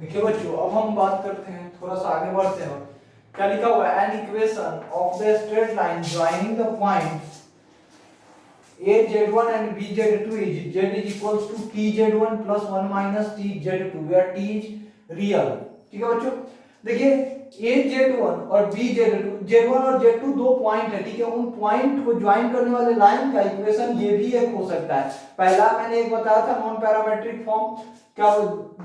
देखिए बच्चों, अब हम बात करते हैं, थोड़ा सा आगे बढ़ते हैं। क्या लिखा हुआ है? An equation of the straight line joining the points a z1 and b z2 is z is equals to t z1 plus 1 minus t z2 where t is real। ठीक है बच्चों, देखिए a z1 और b z2, z1 और z2 दो point है, ठीक है। उन पॉइंट को ज्वाइन करने वाले लाइन का इक्वेशन ये भी एक हो सकता है। पहला मैंने एक बताया था नॉन पैरामेट्रिक फॉर्म, क्या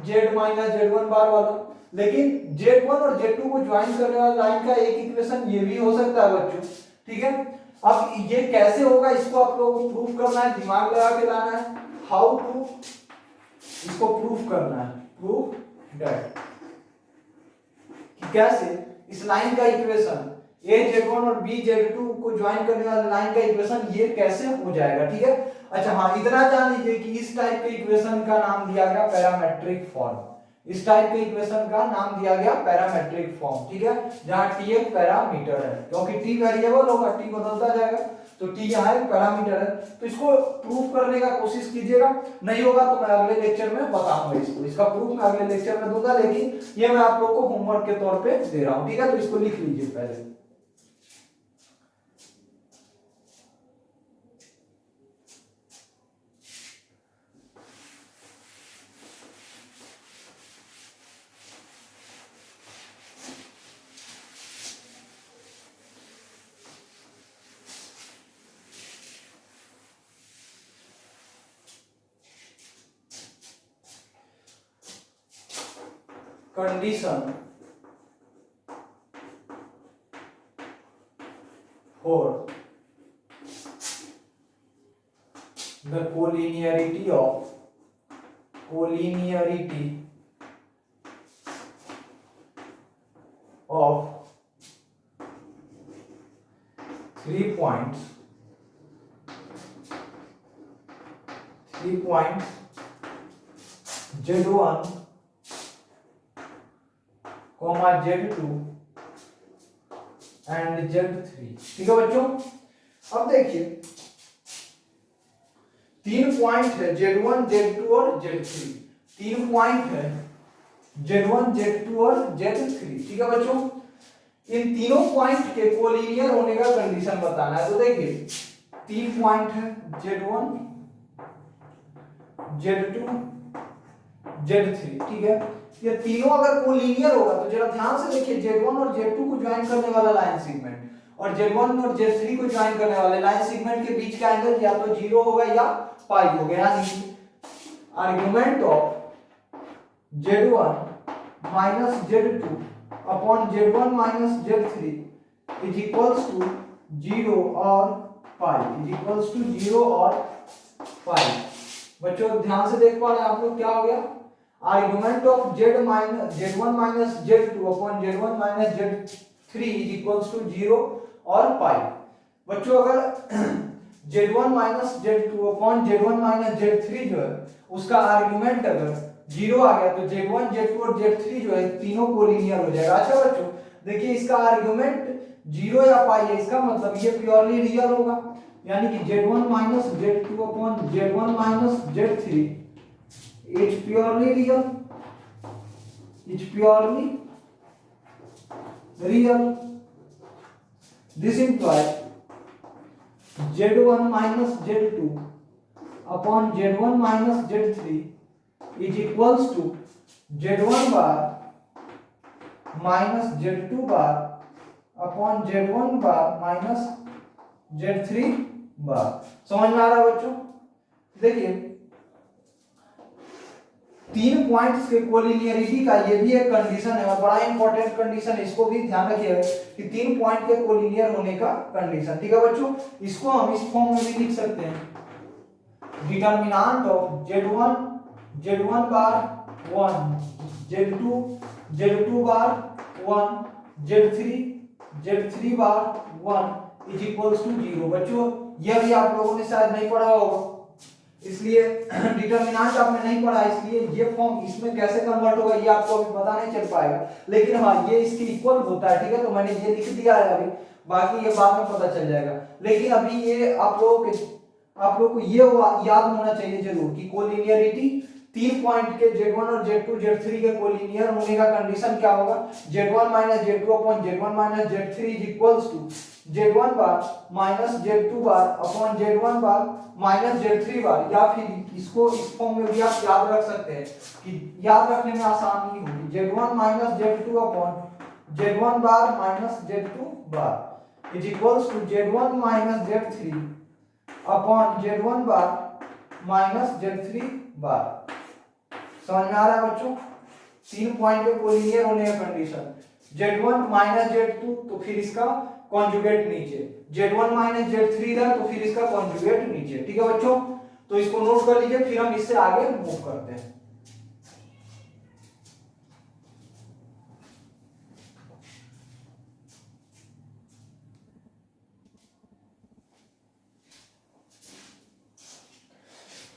z माइनस z1 बार वाला, लेकिन z1 और z2 को ज्वाइन करने वाले लाइन का एक इक्वेशन ये भी हो सकता है बच्चों, ठीक है। अब ये कैसे होगा, इसको आप लोगों को प्रूफ करना है, दिमाग लगा के लाना है। हाउ टू इसको प्रूफ करना है, प्रूफ दैट कि कैसे इस लाइन का इक्वेशन a z1 और b z2 को ज्वाइन करने वाले लाइन का इक्वेशन ये कैसे हो जाएगा, ठीक है। अच्छा हाँ, इतना जान लीजिए कि इस टाइप के इक्वेशन का नाम दिया गया पैरामेट्रिक फॉर्म। इस टाइप के इक्वेशन का नाम दिया गया पैरामेट्रिक फॉर्म, ठीक है, जहां t एक पैरामीटर है, क्योंकि t वेरिएबल होगा, t बदलता जाएगा, तो t यहाँ एक पैरामीटर है। तो इसको प्रूफ करने का कोशिश कीजिएगा, नहीं होगा तो मैं अगले लेक्चर में बताऊंगा इसको, इसका प्रूफ मैं अगले लेक्चर में दूंगा, लेकिन ये मैं आप लोगों को होमवर्क के तौर पे दे रहा हूं, ठीक है। तो इसको लिख लीजिए पहले। Condition for the collinearity of 3 points z1 comma z2 and z3, ठीक है बच्चों। अब देखिए 3 पॉइंट है z1 z2 और z3, 3 पॉइंट है z1 z2 और z3, ठीक है बच्चों। इन तीनों पॉइंट के कोलिनियर होने का कंडीशन बताना है। तो देखिए 3 पॉइंट है z1 z2 z3, ठीक है। ये तीनों अगर कोलिनियर होगा तो जरा ध्यान से देखिए, z1 और z2 को ज्वाइन करने वाला लाइन सेगमेंट और z1 और z3 को ज्वाइन करने वाले लाइन सेगमेंट के बीच का एंगल या तो 0 होगा या पाई होगा। यानी argument of z1 minus z2 upon z1 minus z3 is equals to 0 और पाई, इज इक्वल्स टू 0 और पाई। बच्चों ध्यान से देख पा रहे हैं आप लोग, क्या हो गया? Argument of z1 minus z2 upon z1 minus z3 is equals to 0 और पाई। बच्चों अगर z1 minus z2 upon z1 minus z3 जो है उसका आर्गुमेंट अगर 0 आ गया तो z1 z2 और z3 जो है तीनों कोलिनियर हो जाएगा। अच्छा बच्चों देखिए, इसका आर्गुमेंट 0 या पाई है, इसका मतलब ये प्योरली रियल होगा, यानी कि z1 minus z2 upon z1 minus z3 is purely real, is purely real. This implies z1 minus z2 upon z1 minus z3 is equals to z1 bar minus z2 bar upon z1 bar minus z3 bar। समझ में आ रहा है बच्चों? देखिए 3 points के collinearity का ये भी एक कंडीशन है और बड़ा इंपॉर्टेंट कंडीशन है, इसको भी ध्यान रखिएगा कि 3 पॉइंट के कोलिनियर होने का कंडीशन, ठीक है बच्चों। इसको हम इस फॉर्म में भी लिख सकते हैं, determinant of z1 bar 1 z2 bar 1 z3 bar 1 is equals to 0। बच्चों यह भी आप लोगों ने शायद नहीं पढ़ा होगा, इसलिए डिटरमिनेंट आपने नहीं पढ़ा, इसलिए ये फॉर्म इसमें कैसे कन्वर्ट होगा ये आपको अभी पता नहीं चल पाएगा, लेकिन हाँ ये इसके इक्वल होता है, ठीक है। तो मैंने ये लिख दिया है अभी, बाकी ये बाद में पता चल जाएगा। लेकिन अभी ये आप लोगों को ये याद होना चाहिए जरूर कि कोलिनियरिटी तीन पॉइंट के Z1 और Z2 Z3 के कोलिनियर होने का कंडीशन क्या होगा, Z1 minus Z2 upon Z1 minus Z3 is equals to Z1 bar minus Z2 bar upon Z1 bar minus Z3 bar, या फिर इसको इस फॉर्म में भी आप याद रख सकते हैं कि याद रखने में आसानी होगी, Z1 minus Z2 upon Z1 bar minus Z2 bar is equals to Z1 minus Z3 upon Z1 bar minus Z3 bar. समझ में आ रहा है बच्चों, तीन पॉइंट के कोलिनियर होने का कंडीशन, Z1 माइनस Z2 तो फिर इसका कॉन्जुगेट नीचे, Z1 माइनस Z3 था तो फिर इसका कॉन्जुगेट नीचे। ठीक है बच्चों, तो इसको नोट कर लीजिए, फिर हम इससे आगे मूव करते हैं।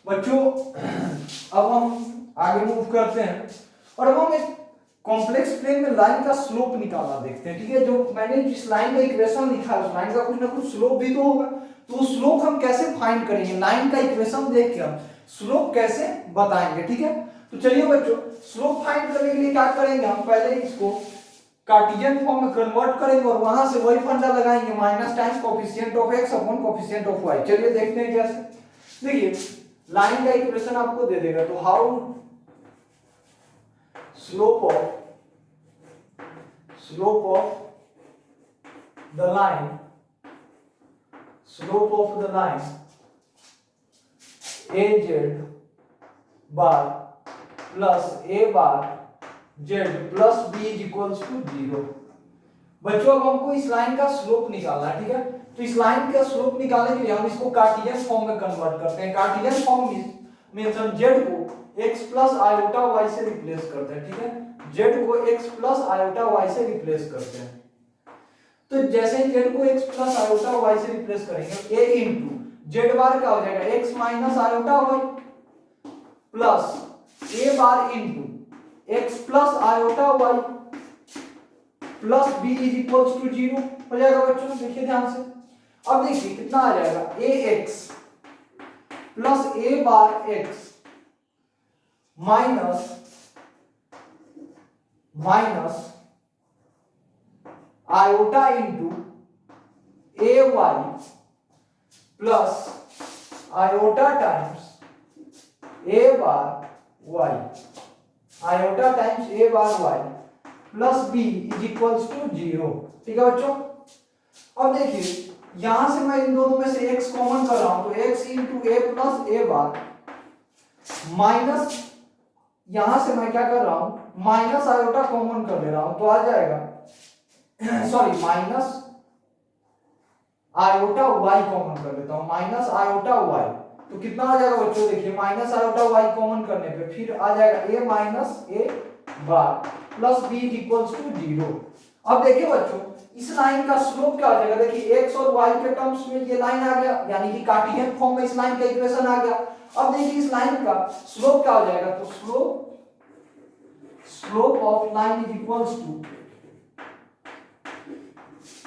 बच्चों अब हम आगे मूव करते हैं और अब हम एक कॉम्प्लेक्स प्लेन में लाइन का स्लोप निकालना देखते हैं। ठीक है, जो मैंने जिस लाइन का इक्वेशन लिखा है उस लाइन का कुछ ना कुछ स्लोप भी तो होगा, तो स्लोप हम कैसे फाइंड करेंगे, लाइन का इक्वेशन देख के हम स्लोप कैसे बताएंगे। ठीक है, तो चलिए बच्चों स्लोप फाइंड करने के लिए क्या करेंगे, हम पहले इसको कार्टेशियन फॉर्म में कन्वर्ट करेंगे और वहां से वही फंडा लगाएंगे, minus times coefficient of x upon coefficient of y। चलिए देखते हैं कैसे। देखिए लाइन का इक्वेशन आपको दे देगा, तो how slope of the line AZ bar plus A bar Z plus B is equals to 0। बच्चों अब हमको इस लाइन का स्लोप निकालना है। ठीक है, तो इस लाइन का स्लोप निकालने के लिए हम इसको कार्टेशियन फॉर्म में कन्वर्ट करते हैं। कार्टेशियन फॉर्म मींस हम z को x प्लस आयोटा y से रिप्लेस करते हैं। ठीक है, z को x प्लस आयोटा y से रिप्लेस करते हैं। तो जैसे ही z को x प्लस आयोटा y से रिप्लेस करेंगे, a इंटू z बार क्या हो जाएगा, x minus iota y plus a bar into x plus iota y plus b is equals to 0 हो जाएगा। बच्चों देखिए ध्यान से, अब देखिए कितना आ जाएगा, ax plus a bar x minus iota into a y plus iota times a bar y, iota times a bar y plus b is equals to 0। ठीक है बच्चों, अब देखिए यहां से मैं इन दोनों में से x कॉमन कर रहा हूं, तो x into A plus A bar minus, यहां से मैं क्या कर रहा हूं, माइनस आयोटा कॉमन कर ले रहा हूं, तो आ जाएगा sorry minus iota y common कर लेता हूं, माइनस आयोटा y, तो कितना आ जाएगा बच्चों, देखिए माइनस आयोटा y कॉमन करने पे फिर आ जाएगा a minus A bar plus b is equals to 0। अब देखिए बच्चों इस लाइन का स्लोप क्या हो जाएगा, देखिए x और y के टर्म्स में ये लाइन आ गया, यानी कि कार्टेशियन फॉर्म में इस लाइन का इक्वेशन आ गया। अब देखिए इस लाइन का स्लोप क्या हो जाएगा, तो slope of line is equals to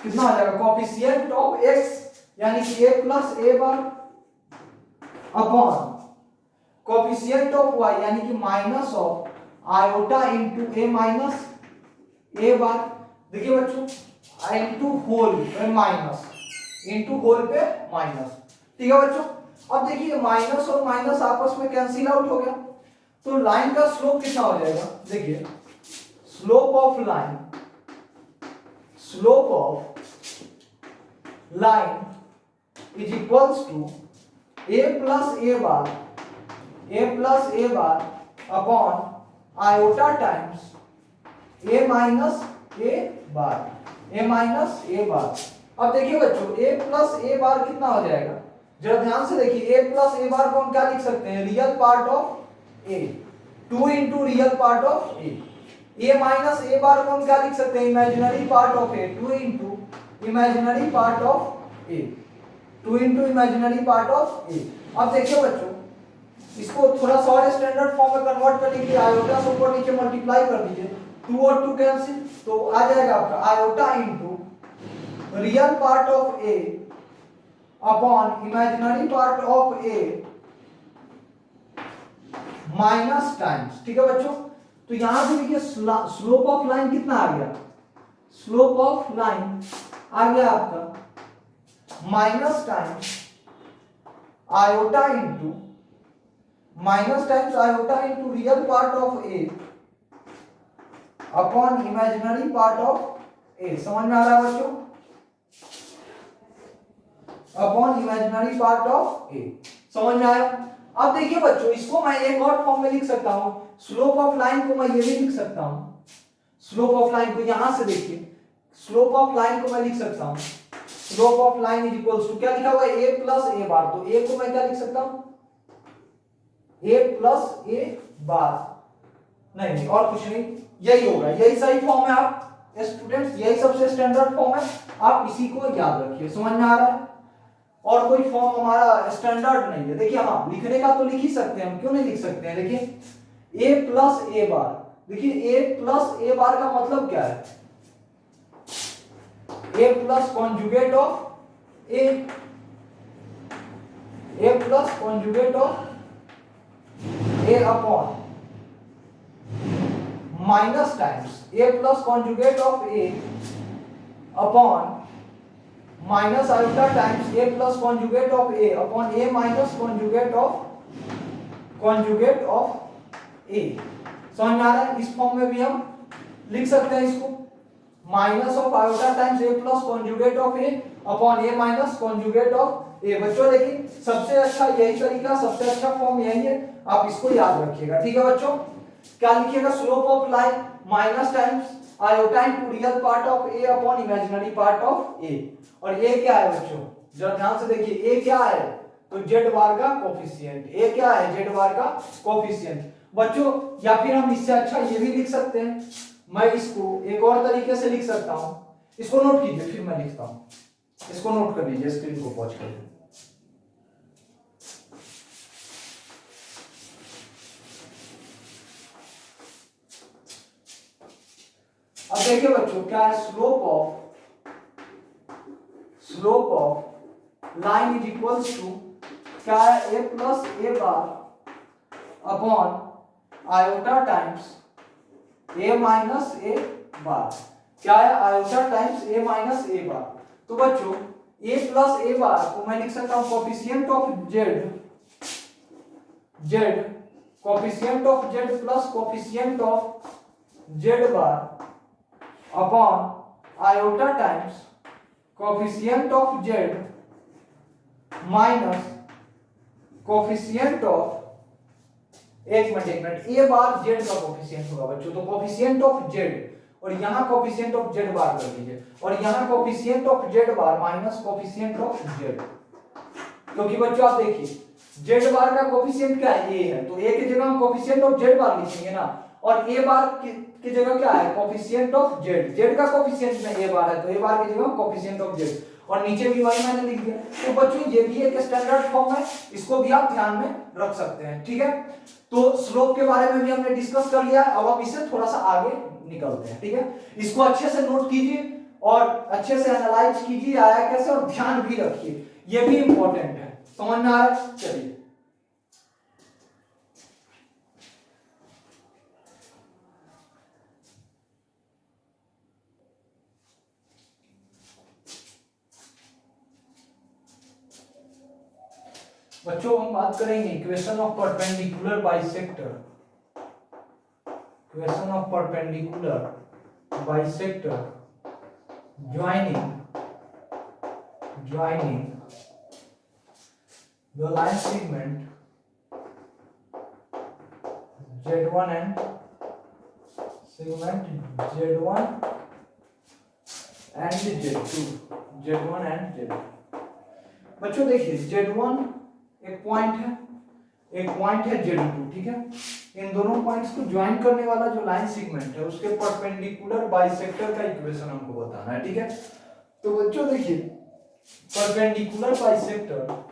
कितना आ जाएगा, कोएफिशिएंट ऑफ x यानी कि a plus a bar upon coefficient of y यानी कि minus of iota into a minus a bar. देखिए बच्चों इंटू होल पे माइनस, इंटू होल पे माइनस। ठीक है बच्चों, अब देखिए माइनस और माइनस आपस में कैंसिल आउट हो गया, तो लाइन का स्लोप कितना हो जाएगा, देखिए slope of line is equals to a plus A bar upon iota times a minus A bar. अब देखिए बच्चों a प्लस ए बार कितना हो जाएगा, जरा ध्यान से देखिए, a प्लस ए बार को हम क्या लिख सकते हैं, real part of a, 2 into real part of a minus A bar को हम क्या लिख सकते हैं, imaginary part of a, 2 into imaginary part of a, 2 into imaginary part of a। अब देखिए बच्चों इसको थोड़ा सा और स्टैंडर्ड फॉर्म में कन्वर्ट करने के लिए आयोटा से ऊपर नीचे मल्टीप्लाई कर दीजिए, 2 और 2 कैंसिल, तो आ जाएगा आपका iota into real part of a upon imaginary part of a minus times, ठीक है बच्चों। तो यहां पे देखिए स्लोप ऑफ लाइन कितना आ गया, स्लोप ऑफ लाइन आ गया आपका minus times iota into real part of A upon imaginary part of A. समझ में आ रहा है बच्चों, upon imaginary part of A. समझ में आया। अब देखिए बच्चों, इसको मैं एक और फॉर्म में लिख सकता हूं, स्लोप ऑफ लाइन को मैं ये भी लिख सकता हूं, स्लोप ऑफ लाइन को यहां से देखिए, स्लोप ऑफ लाइन को मैं लिख सकता हूं, slope of line is equals to क्या लिखा हुआ है, a प्लस ए बार। तो a को मैं क्या लिख सकता हूं, a प्लस ए बार, नहीं और कुछ नहीं, यही होगा, यही सही फॉर्म है। आप स्टूडेंट्स, यही सबसे स्टैंडर्ड फॉर्म है, आप इसी को याद रखिए। समझ में आ रहा है। और कोई फॉर्म हमारा स्टैंडर्ड नहीं है। देखिए हाँ, लिखने का तो लिख ही सकते हैं हम, क्यों नहीं लिख सकते हैं। देखिए a प्लस ए बार, देखिए a प्लस ए बार का मतलब क्या है, a plus conjugate of a, a plus conjugate of a upon minus times a plus conjugate of a upon minus iota times a plus conjugate of a upon a minus conjugate of a। समझ में आ रहा है। इस form में भी हम लिख सकते हैं इसको, minus of iota times a plus conjugate of a upon a minus conjugate of a। बच्चों देखिए, सबसे अच्छा यही तरीका, सबसे अच्छा फॉर्म यही है, आप इसको याद रखिएगा। ठीक है बच्चों, क्या लिखिएगा, slope of line minus times iota into real part of a upon imaginary part of a। और a क्या है बच्चों, जरा ध्यान से देखिए, a क्या है, तो z बार का कोफिशिएंट। a क्या है, z बार का कोफिशिएंट बच्चों। या फिर हम इससे अच्छा ये भी लिख सकते हैं, मैं इसको एक और तरीके से लिख सकता हूं, इसको नोट कीजिए, फिर मैं लिखता हूं, इसको नोट कर लीजिए, स्क्रीन को पॉज कर लीजिए। अब देखिए बच्चों, क्या है, slope of line is equals to क्या है, a plus A bar upon iota times a minus A bar. क्या है, iota times a minus A bar. तो बच्चों a प्लस ए बार को मैं लिख सकता हूं coefficient of z, coefficient of z plus coefficient of z bar upon iota times coefficient of z minus coefficient of, एक मिनट, ए बार z का coefficient होगा बच्चों, तो कोफिशिएंट ऑफ z और यहां कोफिशिएंट ऑफ z बार कर लीजिए, और यहां coefficient of z bar minus coefficient of z। क्योंकि बच्चों आप देखिए, z बार का कोफिशिएंट क्या है, a है, तो a की जगह हम कोफिशिएंट ऑफ z बार लिखेंगे ना, और a बार की जगह क्या है, कोफिशिएंट ऑफ z का कोफिशिएंट में a बार है, तो a बार की जगह कोफिशिएंट ऑफ z, और नीचे भी वही मैंने लिख दिया। तो बच्चों ये भी एक स्टैंडर्ड फॉर्म है, इसको भी आप ध्यान में रख सकते हैं। ठीक है, तो स्लोप के बारे में भी हमने डिस्कस कर लिया, अब हम इससे थोड़ा सा आगे निकलते हैं। ठीक है, इसको अच्छे से नोट कीजिए और अच्छे से एनालाइज कीजिए आया कैसे, और ध्यान भी रखिए, ये भी इंपॉर्टेंट है। समझ में आ रहा है। चलिए बच्चों, हम बात करेंगे equation of perpendicular bisector, equation of perpendicular bisector joining the line segment Z1 and segment Z1 and Z2, Z1 and Z2। बच्चों देखिए, Z1 एक पॉइंट है, एक पॉइंट है Z2। ठीक है, इन दोनों पॉइंट्स को ज्वाइन करने वाला जो लाइन सेगमेंट है उसके परपेंडिकुलर बाइसेक्टर का इक्वेशन हमको बताना है। ठीक है, तो बच्चों देखिए, perpendicular bisector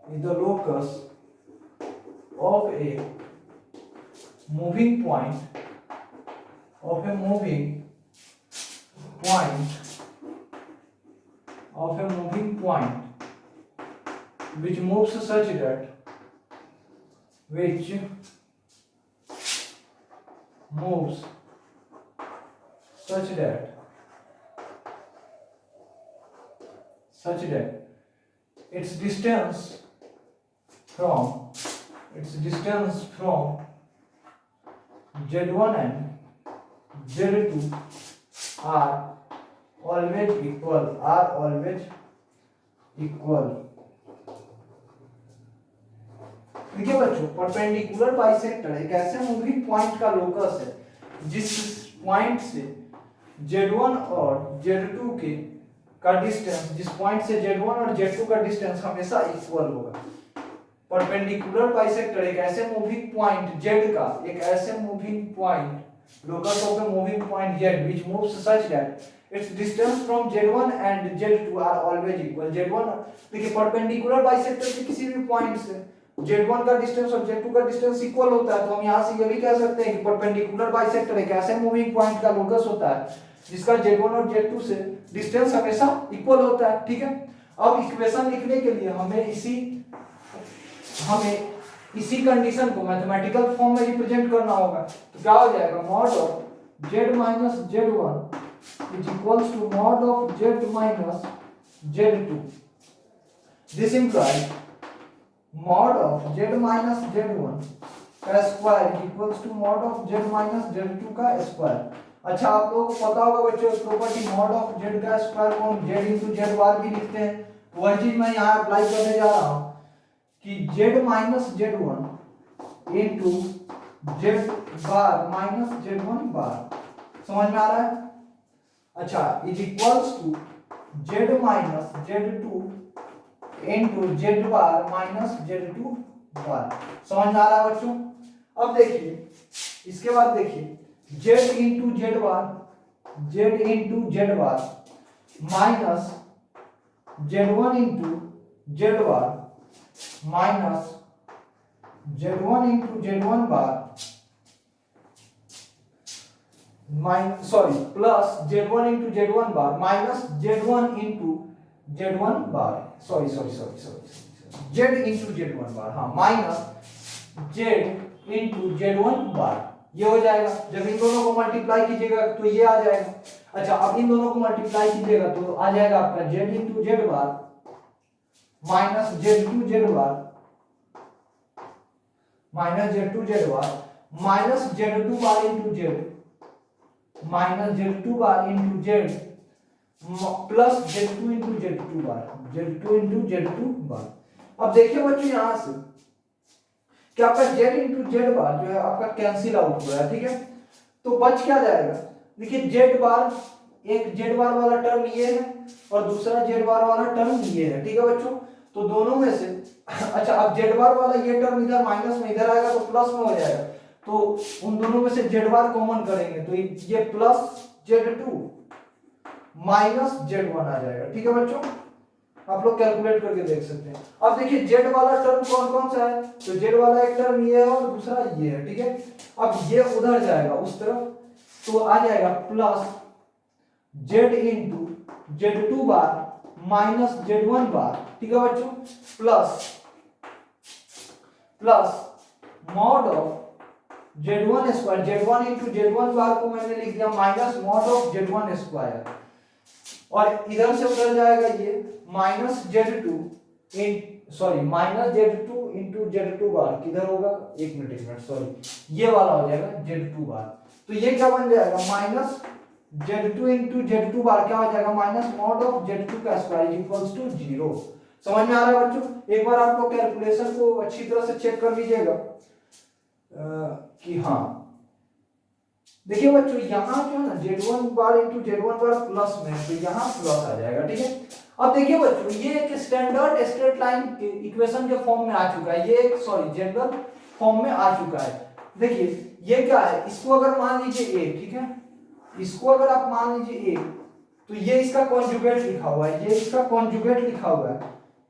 is the locus of a moving point of a moving point which moves such that its distance from Z1 and Z2 are always equal. देखिए बच्चों, परपेंडिकुलर बाइसेक्टर एक ऐसे मूविंग पॉइंट का लोकस है जिस point से Z1 और Z2 का डिस्टेंस, जिस पॉइंट से Z1 और Z2 का डिस्टेंस हमेशा इक्वल होगा। परपेंडिकुलर बाइसेक्टर एक ऐसे मूविंग पॉइंट Z का, एक ऐसे moving point locus of a moving point Z which moves such that its distance from Z1 and Z2 are always equal। Z1 देखिए परपेंडिकुलर बाइसेक्टर के किसी भी पॉइंट से Z1 का डिस्टेंस और Z2 का डिस्टेंस इक्वल होता है, तो हम यहाँ से ये भी कह सकते हैं कि परपेंडिकुलर बाइसेक्टर एक ऐसे मूविंग पॉइंट का लोकस होता है जिसका Z1 और Z2 से डिस्टेंस हमेशा इक्वल होता है। ठीक है, अब इक्वेशन लिखने के लिए हमें इसी कंडीशन को मैथमेटिकल फॉर्म में रिप्रेजेंट करना होगा। तो क्या हो जाएगा, mod of Z minus Z1 is equals to mod of Z minus Z2। This implies mod of Z minus Z1 का square equals to mod of Z minus Z2 का square. अच्छा, आप लोगों को पता होगा बच्चों प्रॉपर्टी mod of Z का स्क्वायर को हम Z into Z बार भी लिखते हैं। वह चीज मैं यहाँ अप्लाई करने जा रहा हूँ कि Z minus Z1 into Z बार minus Z1 बार। समझ में आ रहा है? अच्छा, is equals to Z minus Z2 into Z bar minus Z2 bar. समझ में आ रहा है बच्चों? अब देखिए, इसके बाद देखिए Z into Z bar minus Z1 into Z bar minus Z1 into Z1 bar plus Z1 into Z1 bar minus Z1 into Z1 बार Z into Z1 बार, हाँ, माइनस Z into Z1 बार। ये हो जाएगा। जब इन दोनों को मल्टीप्लाई कीजिएगा तो ये आ जाएगा। अच्छा, अब इन दोनों को मल्टीप्लाई कीजिएगा तो आ जाएगा आपका Z into Z bar minus Z2 Z bar minus Z2 Z bar minus Z2 बार into Z माइनस Z2 बार into Z plus Z2 into Z2 बार अब देखिए बच्चों, यहां से क्या आपका Z into Z बार जो है आपका कैंसिल आउट हो रहा है। ठीक है, तो बच क्या जाएगा, देखिए Z बार, एक Z बार वाला टर्म ये है और दूसरा Z बार वाला टर्म ये है। ठीक है बच्चों, तो दोनों में से अच्छा, अब Z बार वाला ये टर्म इधर माइनस में इधर आएगा तो प्लस में हो जाएगा, तो उन दोनों में से Z बार कॉमन करेंगे तो ये प्लस Z2 माइनस Z1 आ जाएगा। ठीक है बच्चों, आप लोग कैलकुलेट करके देख सकते हैं। अब देखिए Z वाला टर्म कौन कौन सा है, तो Z वाला एक टर्म ये है और दूसरा ये है। ठीक है, अब ये उधर जाएगा उस तरफ तो आ जाएगा plus Z into Z2 bar minus Z1 बार। ठीक है बच्चों, plus mod of Z1 square, Z1 into Z1 बार को मैंने लिख दिया minus mod of Z1 square, और इधर से उधर जाएगा ये माइनस Z2 into Z2 बार। किधर होगा, एक मिनट सॉरी, ये वाला हो जाएगा Z2 बार। तो ये क्या बन जाएगा, माइनस Z2 into Z2 बार क्या हो जाएगा, माइनस मॉड ऑफ Z2 का स्क्वायर इक्वल्स टू 0। समझ में आ रहा है बच्चों? एक बार आप लोग कैलकुलेशन को अच्छी तरह से चेक कर लीजिएगा कि हाँ, देखिए बच्चों यहाँ जो है ना Z1 बार into Z1 बार प्लस में है तो यहाँ प्लस आ जाएगा। ठीक है, अब देखिए बच्चों, ये एक स्टैंडर्ड स्ट्रेट लाइन इक्वेशन के फॉर्म में आ चुका है, ये जनरल फॉर्म में आ चुका है। देखिए ये क्या है, इसको अगर मान लीजिए A, ठीक है, इसको अगर आप मान लीजिए A, तो ये इसका कॉन्जुगेट लिखा हुआ है, ये इसका कॉन्जुगेट लिखा हुआ है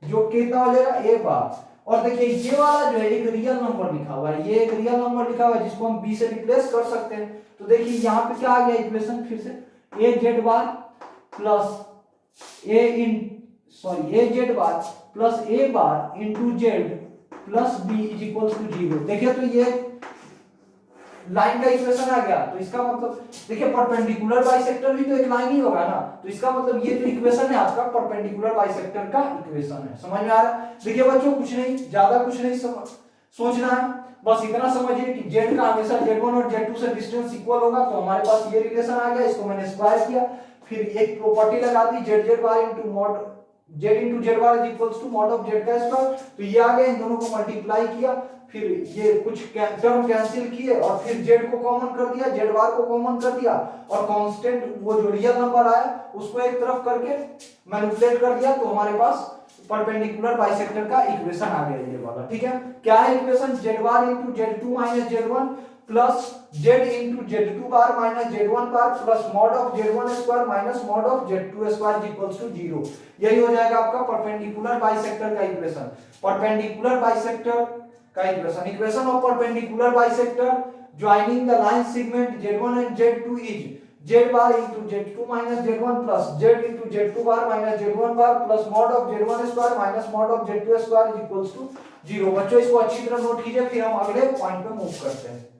जो कितना हो जाएगा A बार, और देखिए ये वाला जो है एक रियल नंबर लिखा हुआ है, ये एक रियल नंबर लिखा हुआ है जिसको हम b से रिप्लेस कर सकते हैं। तो देखिए यहाँ पे क्या आ गया इक्वेशन फिर से, a z bar plus a z bar plus a bar into z plus b is equal to 0। देखिए तो ये लाइन का इक्वेशन आ गया। तो इसका मतलब देखिए परपेंडिकुलर बाइसेक्टर भी तो एक लाइन ही होगा ना, तो इसका मतलब ये जो इक्वेशन है आपका परपेंडिकुलर बाइसेक्टर का इक्वेशन है। समझ में आ रहा है? देखिए बच्चों कुछ नहीं, ज्यादा कुछ नहीं सोचना है, बस इतना समझिए कि z का हमेशा z1 और z2 से डिस्टेंस इक्वल होगा। तो हमारे पास ये रिलेशन आ गया, इसको मैंने स्क्वायर किया, फिर एक प्रॉपर्टी लगा दी z bar into mod z bar is equals to mod of z का स्क्वायर। तो ये आ गया, इन दोनों को मल्टीप्लाई किया, फिर ये कुछ टर्म कैंसिल किए और फिर z को कॉमन कर दिया, z बार को कॉमन कर दिया और कांस्टेंट वो जो रियल नंबर आया उसको एक तरफ करके मैनिपुलेट कर दिया। तो हमारे पास परपेंडिकुलर बाइसेक्टर का इक्वेशन आ गया ये वाला। ठीक है, क्या है equation? z bar into z2 minus z1 plus z into z2 bar minus z1 bar plus mod of z1 square minus mod of z2 square is equals to 0। यही हो जाएगा आपका परपेंडिकुलर बाइसेक्टर का इक्वेशन। परपेंडिकुलर बाइसेक्टर का equation, equation of perpendicular bisector joining the line segment z1 and z2 is z bar into z2 minus z1 plus z into z2 bar minus z1 bar plus mod of z1 square minus mod of z2 square is equals to 0। बच्चों इसको अच्छी तरह note कीजिए, फिर हम अगले point पे move करते हैं।